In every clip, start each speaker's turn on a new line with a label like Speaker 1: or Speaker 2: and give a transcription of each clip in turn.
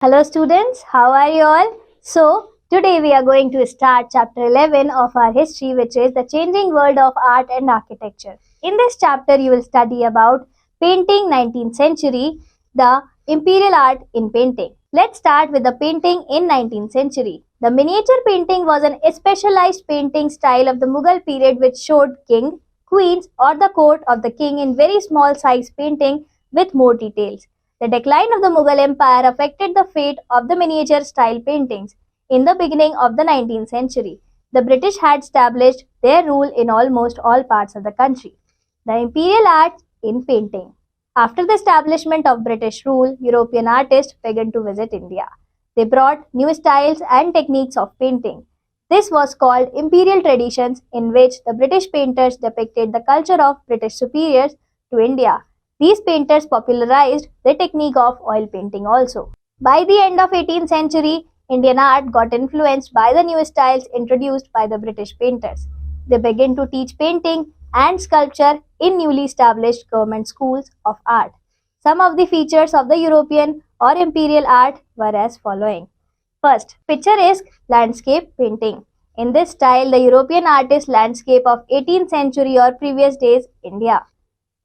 Speaker 1: Hello students, how are you all? So, today we are going to start chapter 11 of our history, which is the changing world of art and architecture. In this chapter you will study about painting 19th century, the imperial art in painting. Let's start with the painting in 19th century. The miniature painting was an specialized painting style of the Mughal period which showed king, queens or the court of the king in very small size painting with more details. The decline of the Mughal Empire affected the fate of the miniature style paintings. In the beginning of the 19th century, the British had established their rule in almost all parts of the country. The imperial art in painting. After the establishment of British rule, European artists began to visit India. They brought new styles and techniques of painting. This was called imperial traditions, in which the British painters depicted the culture of British superiors to India. These painters popularized the technique of oil painting also. By the end of 18th century, Indian art got influenced by the new styles introduced by the British painters. They began to teach painting and sculpture in newly established government schools of art. Some of the features of the European or imperial art were as following. First, picturesque landscape painting. In this style, the European artist landscape of 18th century or previous days India.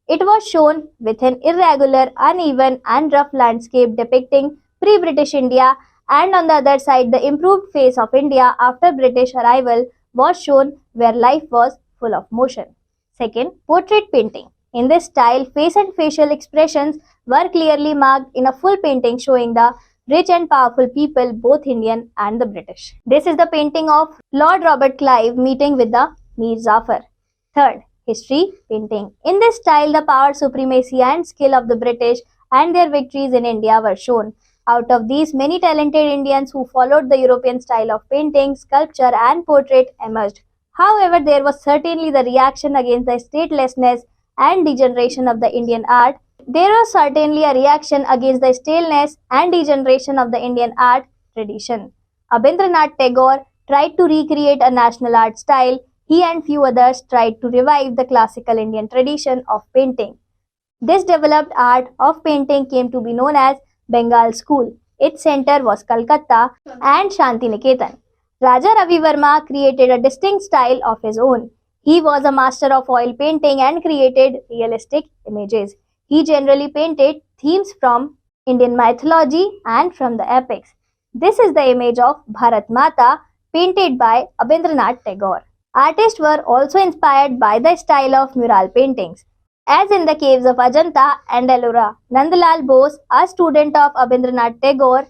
Speaker 1: It was shown with an irregular, uneven and rough landscape depicting pre-British India, and on the other side the improved face of India after British arrival was shown where life was full of motion. Second, portrait painting. In this style, face and facial expressions were clearly marked in a full painting showing the rich and powerful people, both Indian and the British. This is the painting of Lord Robert Clive meeting with the Mir Jafar. Third, history painting. In this style, the power, supremacy and skill of the British and their victories in India were shown. Out of these, many talented Indians who followed the European style of painting, sculpture and portrait emerged. However, there was certainly the reaction against the statelessness and degeneration of the Indian art. There was certainly a reaction against the staleness and degeneration of the Indian art tradition. Abhindranath Tagore tried to recreate a national art style. He and few others tried to revive the classical Indian tradition of painting. This developed art of painting came to be known as Bengal School. Its center was Calcutta and Shantiniketan. Raja Ravi Verma created a distinct style of his own. He was a master of oil painting and created realistic images. He generally painted themes from Indian mythology and from the epics. This is the image of Bharat Mata painted by Abhindranath Tagore. Artists were also inspired by the style of mural paintings. As in the caves of Ajanta and Ellora, Nandalal Bose, a student of Abhindranath Tagore,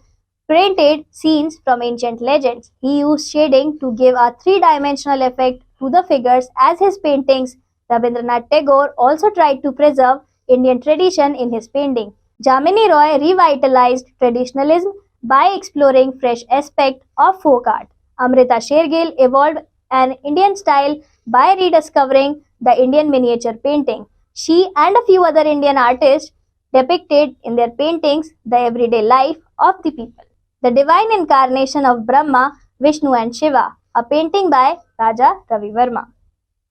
Speaker 1: painted scenes from ancient legends. He used shading to give a three-dimensional effect to the figures as his paintings. Rabindranath Tagore also tried to preserve Indian tradition in his painting. Jamini Roy revitalized traditionalism by exploring fresh aspects of folk art. Amrita Shergill evolved an Indian style by rediscovering the Indian miniature painting. She and a few other Indian artists depicted in their paintings the everyday life of the people. The Divine Incarnation of Brahma, Vishnu and Shiva, a painting by Raja Ravi Verma.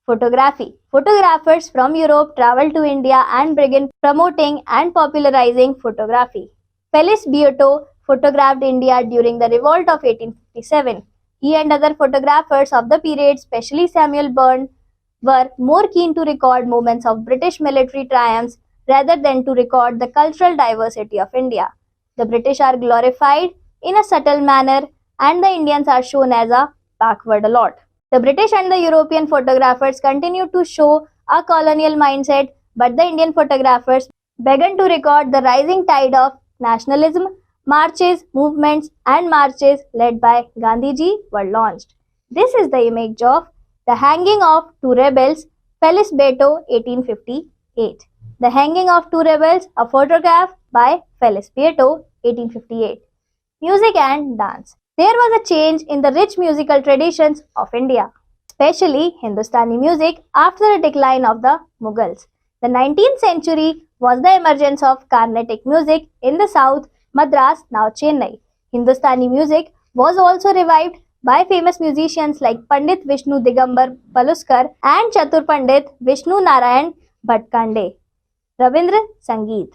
Speaker 1: Photography. Photographers from Europe traveled to India and began promoting and popularizing photography. Felice Beato photographed India during the revolt of 1857. He and other photographers of the period, especially Samuel Byrne, were more keen to record moments of British military triumphs rather than to record the cultural diversity of India. The British are glorified in a subtle manner and the Indians are shown as a backward a lot. The British and the European photographers continued to show a colonial mindset, but the Indian photographers began to record the rising tide of nationalism. Marches, movements and marches led by Gandhiji were launched. This is the image of the hanging of two rebels, Felice Beato, 1858. The hanging of two rebels, a photograph by Felice Beato, 1858. Music and dance. There was a change in the rich musical traditions of India, especially Hindustani music after the decline of the Mughals. The 19th century was the emergence of Carnatic music in the south, Madras, now Chennai. Hindustani music was also revived by famous musicians like Pandit Vishnu Digambar Paluskar and Chatur Pandit Vishnu Narayan Bhatkande. Rabindra Sangeet.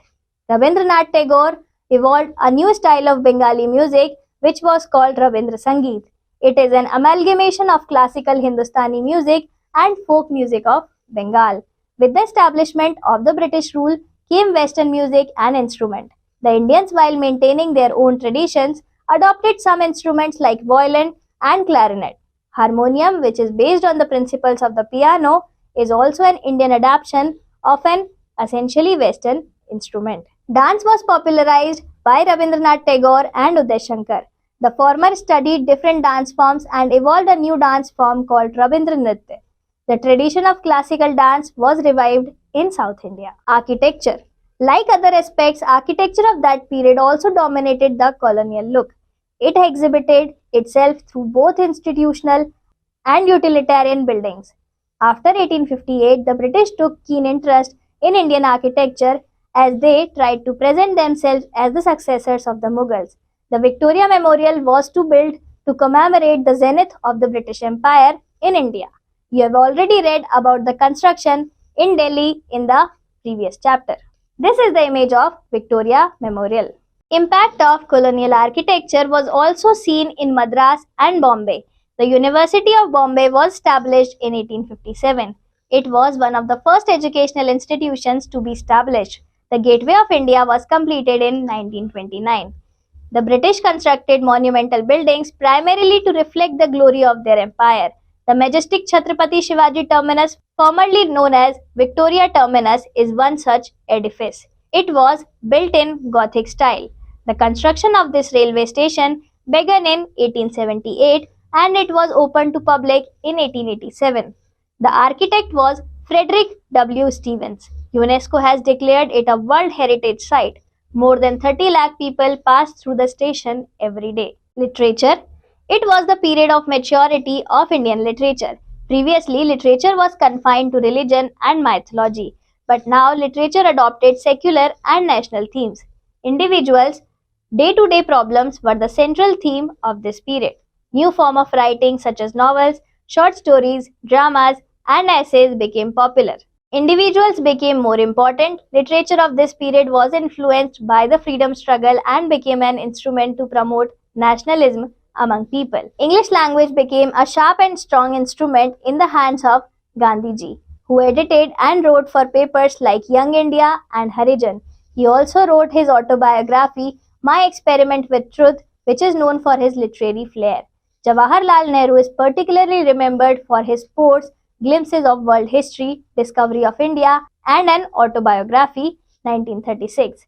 Speaker 1: Rabindranath Tagore evolved a new style of Bengali music which was called Rabindra Sangeet. It is an amalgamation of classical Hindustani music and folk music of Bengal. With the establishment of the British rule came Western music and instrument. The Indians, while maintaining their own traditions, adopted some instruments like violin and clarinet. Harmonium, which is based on the principles of the piano, is also an Indian adaptation of an essentially Western instrument. Dance was popularized by Rabindranath Tagore and Uday Shankar. The former studied different dance forms and evolved a new dance form called Rabindra Nritya. The tradition of classical dance was revived in South India. Architecture. Like other aspects, architecture of that period also dominated the colonial look. It exhibited itself through both institutional and utilitarian buildings. After 1858, the British took keen interest in Indian architecture as they tried to present themselves as the successors of the Mughals. The Victoria Memorial was to build to commemorate the zenith of the British Empire in India. You have already read about the construction in Delhi in the previous chapter. This is the image of Victoria Memorial. Impact of colonial architecture was also seen in Madras and Bombay. The University of Bombay was established in 1857. It was one of the first educational institutions to be established. The Gateway of India was completed in 1929. The British constructed monumental buildings primarily to reflect the glory of their empire. The majestic Chhatrapati Shivaji Terminus, formerly known as Victoria Terminus, is one such edifice. It was built in Gothic style. The construction of this railway station began in 1878 and it was opened to public in 1887. The architect was Frederick W. Stevens. UNESCO has declared it a World Heritage Site. More than 30 lakh people pass through the station every day. Literature. It was the period of maturity of Indian literature. Previously, literature was confined to religion and mythology, but now literature adopted secular and national themes. Individuals' day-to-day problems were the central theme of this period. New form of writing such as novels, short stories, dramas, and essays became popular. Individuals became more important. Literature of this period was influenced by the freedom struggle and became an instrument to promote nationalism among people. English language became a sharp and strong instrument in the hands of Gandhiji, who edited and wrote for papers like Young India and Harijan. He also wrote his autobiography, My Experiment with Truth, which is known for his literary flair. Jawaharlal Nehru is particularly remembered for his sports, glimpses of world history, discovery of India, and an autobiography, 1936.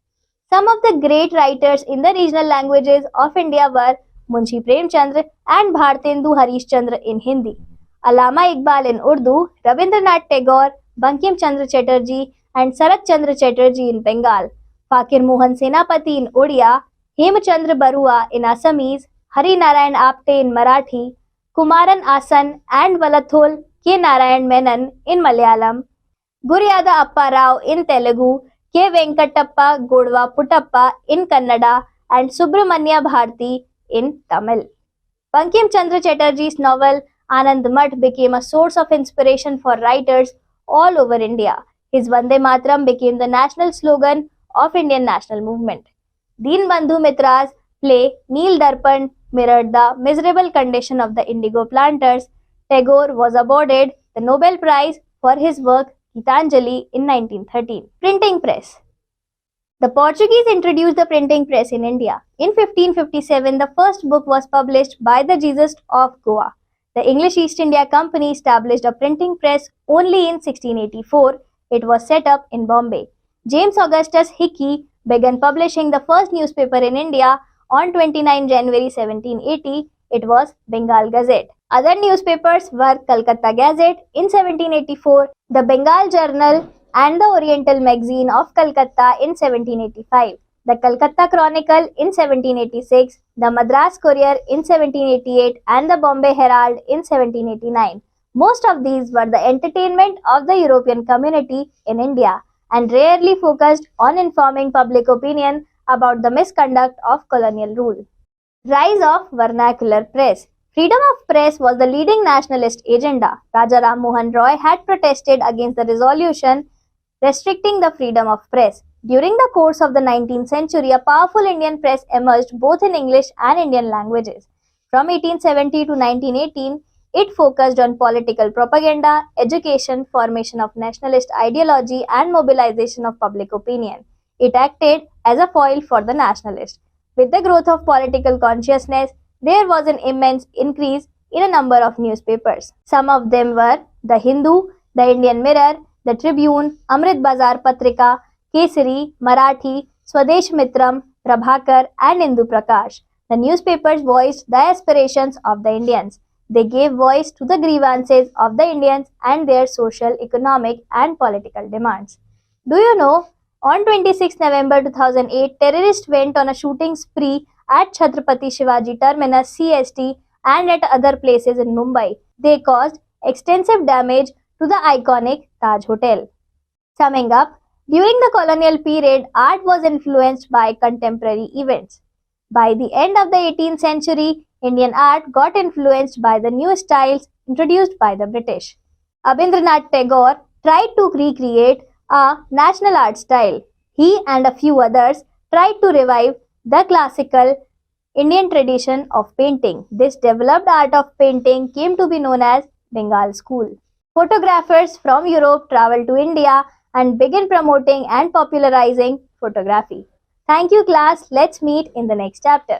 Speaker 1: Some of the great writers in the regional languages of India were Munshi Premchandra and Bhartendu Harishchandra in Hindi, Allama Iqbal in Urdu, Rabindranath Tagore, Bankim Chandra Chatterjee, and Sarat Chandra Chatterjee in Bengal, Fakir Mohan Senapati in Odia, Hemchandra Barua in Assamese, Hari Narayan Apte in Marathi, Kumaran Asan and Valathol K. Narayan Menon in Malayalam, Guryada Appa Rao in Telugu, K. Venkatappa Godwa Puttappa in Kannada, and Subramanya Bharti in Tamil. Bankim Chandra Chatterjee's novel Anand Math became a source of inspiration for writers all over India. His Vande Mataram became the national slogan of Indian national movement. Deenbandhu Mitra's play Neel Darpan mirrored the miserable condition of the indigo planters. Tagore was awarded the Nobel Prize for his work Gitanjali in 1913. Printing press. The Portuguese introduced the printing press in India. In 1557, the first book was published by the Jesuits of Goa. The English East India Company established a printing press only in 1684. It was set up in Bombay. James Augustus Hickey began publishing the first newspaper in India on 29 January 1780. It was Bengal Gazette. Other newspapers were Calcutta Gazette in 1784, the Bengal Journal and the Oriental Magazine of Calcutta in 1785, the Calcutta Chronicle in 1786, the Madras Courier in 1788 and the Bombay Herald in 1789. Most of these were the entertainment of the European community in India and rarely focused on informing public opinion about the misconduct of colonial rule. Rise of vernacular press. Freedom of press was the leading nationalist agenda. Raja Ram Mohan Roy had protested against the resolution restricting the freedom of press. During the course of the 19th century, a powerful Indian press emerged both in English and Indian languages. From 1870 to 1918, it focused on political propaganda, education, formation of nationalist ideology, and mobilization of public opinion. It acted as a foil for the nationalists. With the growth of political consciousness, there was an immense increase in a number of newspapers. Some of them were The Hindu, The Indian Mirror, The Tribune, Amrit Bazar Patrika, Kesari, Marathi, Swadesh Mitram, Prabhakar, and Indu Prakash. The newspapers voiced the aspirations of the Indians. They gave voice to the grievances of the Indians and their social, economic, and political demands. Do you know, on 26 November 2008, terrorists went on a shooting spree at Chhatrapati Shivaji Terminus CST and at other places in Mumbai. They caused extensive damage to the iconic Taj Hotel. Summing up, during the colonial period, art was influenced by contemporary events. By the end of the 18th century, Indian art got influenced by the new styles introduced by the British. Abindranath Tagore tried to recreate a national art style. He and a few others tried to revive the classical Indian tradition of painting. This developed art of painting came to be known as Bengal School. Photographers from Europe traveled to India and began promoting and popularizing photography. Thank you, class. Let's meet in the next chapter.